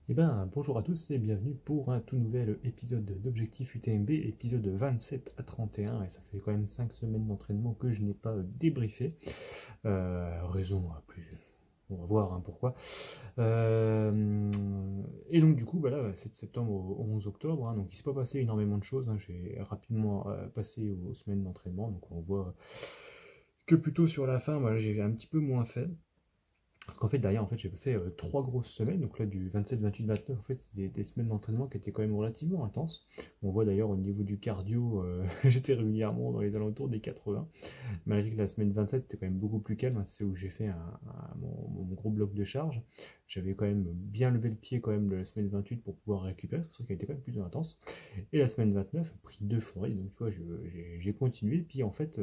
Eh ben, bonjour à tous et bienvenue pour un tout nouvel épisode d'Objectif UTMB, épisode 27 à 31, et ça fait quand même 5 semaines d'entraînement que je n'ai pas débriefé. Raison plus, on va voir pourquoi. Et donc du coup, bah là, 7 septembre au 11 octobre, donc il ne s'est pas passé énormément de choses, j'ai rapidement passé aux semaines d'entraînement, donc on voit que plutôt sur la fin, voilà, j'ai un petit peu moins fait. Parce qu'en fait, derrière, j'ai fait 3 grosses semaines. Donc là, du 27, 28, 29, en fait, c'est des semaines d'entraînement qui étaient quand même relativement intenses. On voit d'ailleurs au niveau du cardio, j'étais régulièrement dans les alentours des 80. Malgré que la semaine 27 était quand même beaucoup plus calme, hein. C'est où j'ai fait mon gros bloc de charge. J'avais quand même bien levé le pied quand même la semaine 28 pour pouvoir récupérer, parce que c'est ça qui a été quand même plus intense. Et la semaine 29, pris 2 forêts, donc tu vois, j'ai continué. Puis en fait,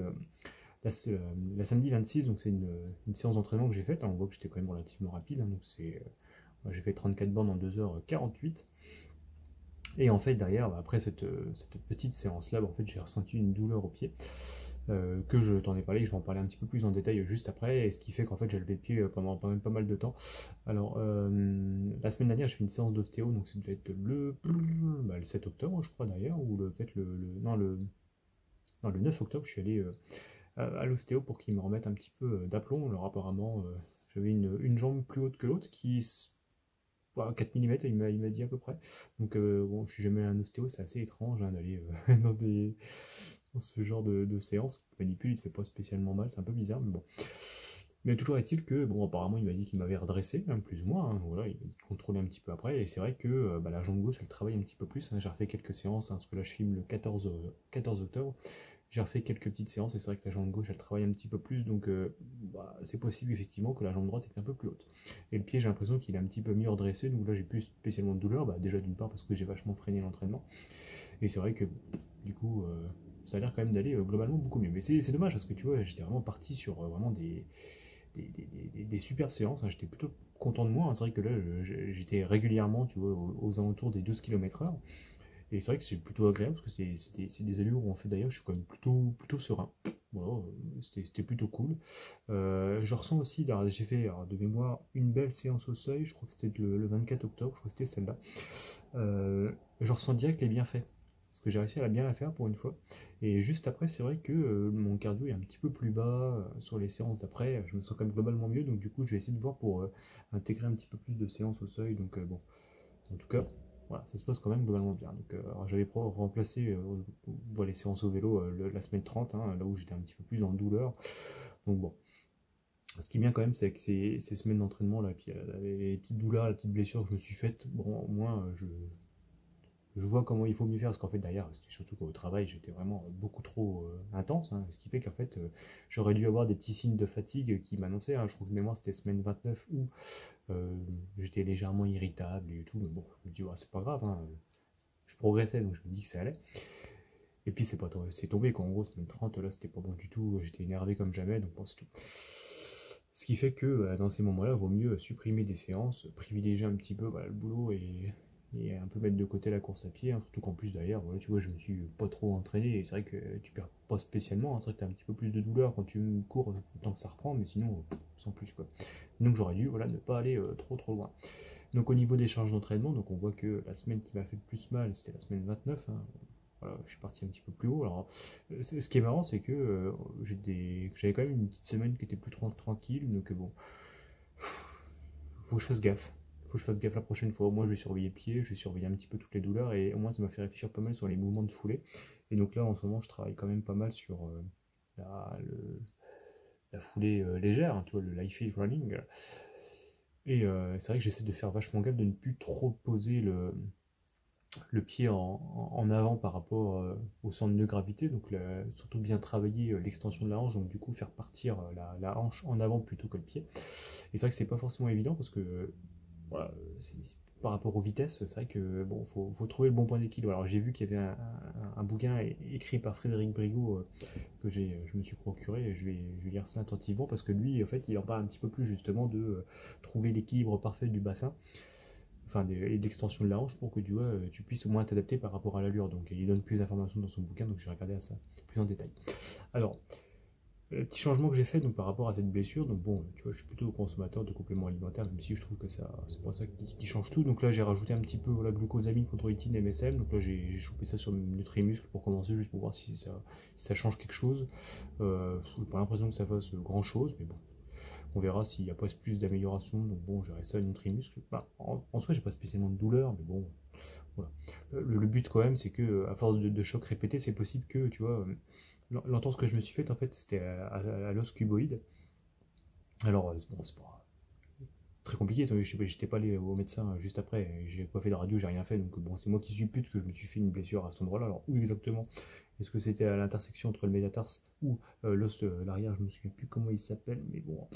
la samedi 26, donc c'est une séance d'entraînement que j'ai faite. On voit que j'étais quand même relativement rapide, hein, donc j'ai fait 34 bornes en 2h48. Et en fait, derrière, après cette petite séance-là, en fait, j'ai ressenti une douleur au pied. Que je t'en ai parlé, je vais en parler un petit peu plus en détail juste après, et ce qui fait qu'en fait j'ai levé le pied pendant quand même pas mal de temps. Alors, la semaine dernière, j'ai fait une séance d'ostéo, donc ça devait être le 7 octobre, je crois d'ailleurs, ou peut-être non, le 9 octobre, je suis allé à l'ostéo pour qu'il me remette un petit peu d'aplomb. Alors apparemment, j'avais une jambe plus haute que l'autre voilà, 4 mm, il m'a dit à peu près. Donc bon, je suis jamais allé à un ostéo, c'est assez étrange d'aller dans ce genre de séance. Le manipule, il te fait pas spécialement mal, c'est un peu bizarre, mais bon. Mais toujours est-il que, bon, apparemment, il m'a dit qu'il m'avait redressé, plus ou moins, hein, voilà, il contrôlait un petit peu après, et c'est vrai que la jambe gauche, elle travaille un petit peu plus, hein. J'ai refait quelques séances, parce que là, je filme le 14 octobre. J'ai refait quelques petites séances et c'est vrai que la jambe gauche elle travaille un petit peu plus, donc c'est possible effectivement que la jambe droite est un peu plus haute. Et le pied, j'ai l'impression qu'il est un petit peu mieux redressé, donc là j'ai plus spécialement de douleur, déjà d'une part parce que j'ai vachement freiné l'entraînement, et c'est vrai que du coup ça a l'air quand même d'aller globalement beaucoup mieux. Mais c'est dommage parce que tu vois, j'étais vraiment parti sur vraiment des superbes séances, hein. J'étais plutôt content de moi, hein. C'est vrai que là j'étais régulièrement, tu vois, aux alentours des 12 km/h. Et c'est vrai que c'est plutôt agréable parce que c'est des allures où en fait d'ailleurs je suis quand même plutôt serein. Voilà, c'était plutôt cool. Je ressens aussi, j'ai fait de mémoire une belle séance au seuil, je crois que c'était le 24 octobre, je crois que c'était celle-là. Je ressens direct les bienfaits. Parce que j'ai réussi à bien la faire pour une fois. Et juste après, c'est vrai que mon cardio est un petit peu plus bas sur les séances d'après. Je me sens quand même globalement mieux, donc du coup je vais essayer de voir pour intégrer un petit peu plus de séances au seuil. Donc bon, en tout cas, voilà, ça se passe quand même globalement bien. Donc, alors j'avais remplacé les séances au vélo la semaine 30, hein, là où j'étais un petit peu plus en douleur. Donc bon, ce qui est bien quand même, c'est que ces semaines d'entraînement, là, puis les petites douleurs, la petite blessure que je me suis faite, bon, au moins, je vois comment il faut mieux faire, parce qu'en fait, derrière, c'était surtout qu'au travail, j'étais vraiment beaucoup trop intense, hein, ce qui fait qu'en fait, j'aurais dû avoir des petits signes de fatigue qui m'annonçaient, hein. Je crois que de mémoire, c'était semaine 29 où j'étais légèrement irritable et tout, mais bon, je me dis, ouais, c'est pas grave, hein, je progressais, donc je me dis que ça allait. Et puis c'est tombé, quoi. En gros, semaine 30, là, c'était pas bon du tout, j'étais énervé comme jamais, donc bon, c'est tout. Ce qui fait que dans ces moments-là, il vaut mieux supprimer des séances, privilégier un petit peu voilà, le boulot et un peu mettre de côté la course à pied, hein. Surtout qu'en plus d'ailleurs, voilà, tu vois, je me suis pas trop entraîné, et c'est vrai que tu perds pas spécialement, hein. C'est vrai que tu as un petit peu plus de douleur quand tu cours tant que ça reprend, mais sinon, sans plus, quoi. Donc j'aurais dû voilà, ne pas aller trop loin. Donc au niveau des charges d'entraînement, donc on voit que la semaine qui m'a fait le plus mal, c'était la semaine 29, hein. Voilà, je suis parti un petit peu plus haut. Alors, ce qui est marrant, c'est que j'avais quand même une petite semaine qui était plus tranquille, donc bon, faut que je fasse gaffe. Faut que je fasse gaffe la prochaine fois. Au moins, je vais surveiller le pied, je vais surveiller un petit peu toutes les douleurs, et au moins, ça m'a fait réfléchir pas mal sur les mouvements de foulée. Et donc là, en ce moment, je travaille quand même pas mal sur la, la foulée légère, hein, tu vois, le light field running. Et c'est vrai que j'essaie de faire vachement gaffe de ne plus trop poser le pied en avant par rapport au centre de gravité, donc surtout bien travailler l'extension de la hanche, donc du coup faire partir la hanche en avant plutôt que le pied. Et c'est vrai que c'est pas forcément évident parce que voilà, par rapport aux vitesses, c'est vrai que bon, faut trouver le bon point d'équilibre. Alors j'ai vu qu'il y avait un bouquin écrit par Frédéric Brigaud que je me suis procuré, et je vais lire ça attentivement parce que lui, en fait, il en parle un petit peu plus justement de trouver l'équilibre parfait du bassin, enfin et d'extension de la hanche pour que tu puisses au moins t'adapter par rapport à l'allure. Donc il donne plus d'informations dans son bouquin, donc j'ai regardé à ça plus en détail. Alors, le petit changement que j'ai fait donc, par rapport à cette blessure, donc bon, tu vois, je suis plutôt consommateur de compléments alimentaires, même si je trouve que ça, c'est pas ça qui change tout. Donc là, j'ai rajouté un petit peu la glucosamine, chondroïtine, MSM. Donc là, j'ai chopé ça sur Nutrimuscle pour commencer, juste pour voir si ça change quelque chose. J'ai pas l'impression que ça fasse grand chose, mais bon, on verra s'il n'y a pas plus d'amélioration. Donc bon, j'ai resté à Nutrimuscle. Bah, en soi, j'ai pas spécialement de douleur, mais bon, voilà. Le but quand même, c'est que à force de chocs répétés, c'est possible que, tu vois, l'entorse que je me suis faite, en fait, c'était à l'os cuboïde. Alors, bon, c'est pas très compliqué, j'étais pas allé au médecin juste après, j'ai pas fait de radio, j'ai rien fait, donc bon, c'est moi qui suppute que je me suis fait une blessure à cet endroit-là. Alors, où exactement? Est-ce que c'était à l'intersection entre le métatarse ou l'os l'arrière? Je me souviens plus comment il s'appelle, mais bon,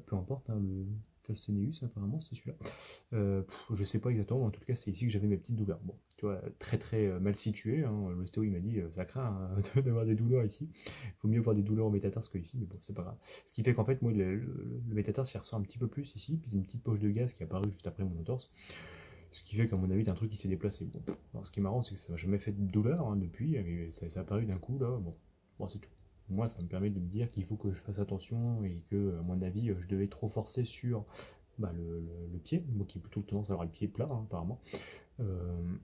peu importe, hein, le calcaneus, apparemment, c'était celui-là. Je sais pas exactement, mais en tout cas, c'est ici que j'avais mes petites douleurs. Bon, tu vois, très très mal situé, hein. L'ostéo il m'a dit ça craint hein, d'avoir des douleurs ici. Il faut mieux avoir des douleurs au métatarse que ici, mais bon, c'est pas grave. Ce qui fait qu'en fait, moi, le métatarse il ressort un petit peu plus ici, puis une petite poche de gaz qui est apparue juste après mon entorse. Ce qui fait qu'à mon avis, c'est un truc qui s'est déplacé. Bon, alors, ce qui est marrant, c'est que ça m'a jamais fait de douleur hein, depuis, et ça a apparu d'un coup là. Bon, c'est tout. Moi, ça me permet de me dire qu'il faut que je fasse attention et que, à mon avis, je devais trop forcer sur bah, le pied, moi qui ai plutôt tendance à avoir le pied plat hein, apparemment, euh,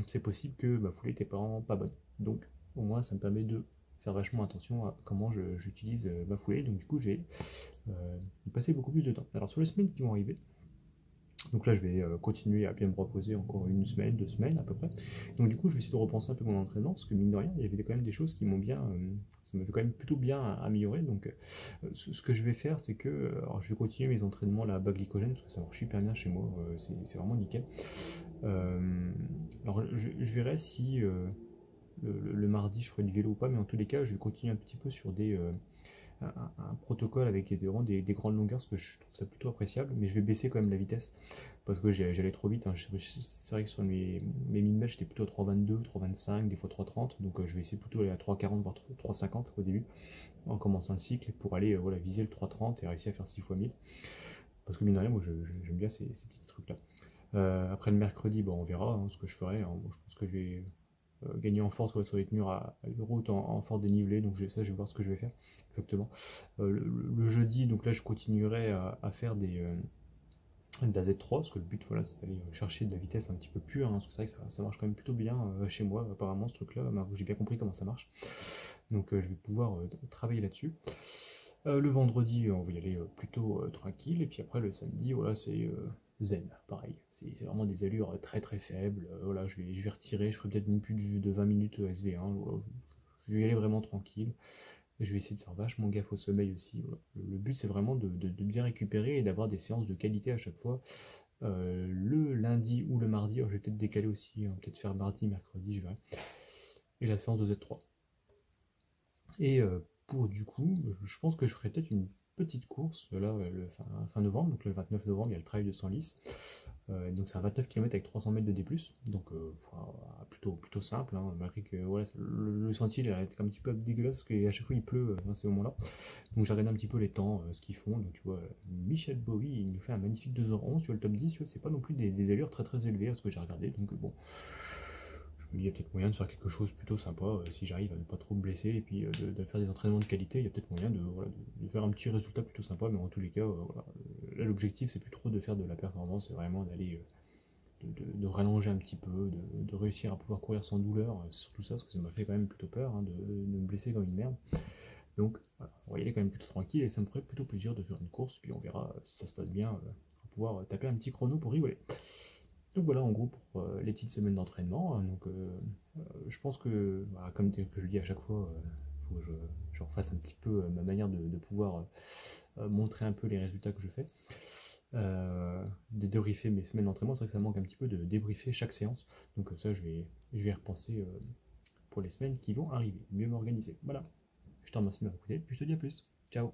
c'est possible que ma foulée n'était pas bonne. Donc au moins ça me permet de faire vachement attention à comment j'utilise ma foulée. Donc du coup j'ai y passer beaucoup plus de temps. Alors sur les semaines qui vont arriver, donc là je vais continuer à bien me reposer encore une semaine, 2 semaines à peu près. Donc du coup je vais essayer de repenser un peu mon entraînement, parce que mine de rien, il y avait quand même des choses qui m'ont bien, ça m'avait quand même plutôt bien amélioré. Donc ce que je vais faire, c'est que alors, je vais continuer mes entraînements là, bas glycogène, parce que ça marche super bien chez moi, c'est vraiment nickel. Alors je verrai si le mardi je ferai du vélo ou pas, mais en tous les cas je vais continuer un petit peu sur un protocole avec vraiment des grandes longueurs, parce que je trouve ça plutôt appréciable, mais je vais baisser quand même la vitesse, parce que j'allais trop vite, hein. C'est vrai que sur mes millimètres j'étais plutôt à 3,22, 3,25, des fois 3,30, donc je vais essayer plutôt aller à 3,40 voire 3,50 au début, en commençant le cycle, pour aller voilà, viser le 3,30 et réussir à faire 6 fois 1000, parce que mine de rien, moi j'aime bien ces petits trucs là. Après le mercredi, bon, on verra hein, ce que je ferai, hein. Bon, je pense que je vais gagner en force sur les tenues à une route en fort dénivelé, donc ça je vais voir ce que je vais faire exactement. Le jeudi, donc là je continuerai à faire de la Z3, parce que le but voilà, c'est d'aller chercher de la vitesse un petit peu pure, hein, parce que c'est vrai que ça marche quand même plutôt bien chez moi apparemment ce truc là, j'ai bien compris comment ça marche, donc je vais pouvoir travailler là-dessus. Le vendredi, on va y aller plutôt tranquille, et puis après le samedi, voilà, c'est zen, pareil. C'est vraiment des allures très très faibles. Voilà, je vais retirer, je ferai peut-être même plus de 20 minutes SV1. Voilà. Je vais y aller vraiment tranquille. Et je vais essayer de faire vachement gaffe au sommeil aussi. Voilà. Le but, c'est vraiment de bien récupérer et d'avoir des séances de qualité à chaque fois. Le lundi ou le mardi, alors je vais peut-être décaler aussi, hein, peut-être faire mardi, mercredi, je verrai. Et la séance de Z3. Et pour du coup, je pense que je ferai peut-être une petite course là, fin novembre, donc le 29 novembre, il y a le trail de Senlis. Donc c'est un 29 km avec 300 mètres de D+, donc plutôt simple, hein, malgré que voilà, le sentier il a été un petit peu dégueulasse parce qu'à chaque fois il pleut dans ces moments-là. Donc j'ai regardé un petit peu les temps, ce qu'ils font. Donc tu vois, Michel Bowie il nous fait un magnifique 2h11, tu vois le top 10, tu vois, c'est pas non plus des allures très très élevées à ce que j'ai regardé, donc bon. Il y a peut-être moyen de faire quelque chose plutôt sympa si j'arrive à ne pas trop me blesser et puis de faire des entraînements de qualité. Il y a peut-être moyen voilà, de faire un petit résultat plutôt sympa, mais en tous les cas, voilà, là l'objectif c'est plus trop de faire de la performance, c'est vraiment d'aller de rallonger un petit peu, de réussir à pouvoir courir sans douleur, surtout ça, parce que ça m'a fait quand même plutôt peur hein, de me blesser comme une merde. Donc voilà, on va y aller quand même plutôt tranquille et ça me ferait plutôt plaisir de faire une course, puis on verra si ça se passe bien, on va pouvoir taper un petit chrono pour rigoler. Donc voilà en gros pour les petites semaines d'entraînement, hein. Donc je pense que, bah, comme je le dis à chaque fois, il faut que je refasse un petit peu ma manière de pouvoir montrer un peu les résultats que je fais. De débriefer mes semaines d'entraînement, c'est vrai que ça manque un petit peu de débriefer chaque séance. Donc ça je vais y repenser pour les semaines qui vont arriver, mieux m'organiser. Voilà, je te remercie de m'avoir écouté, puis je te dis à plus. Ciao.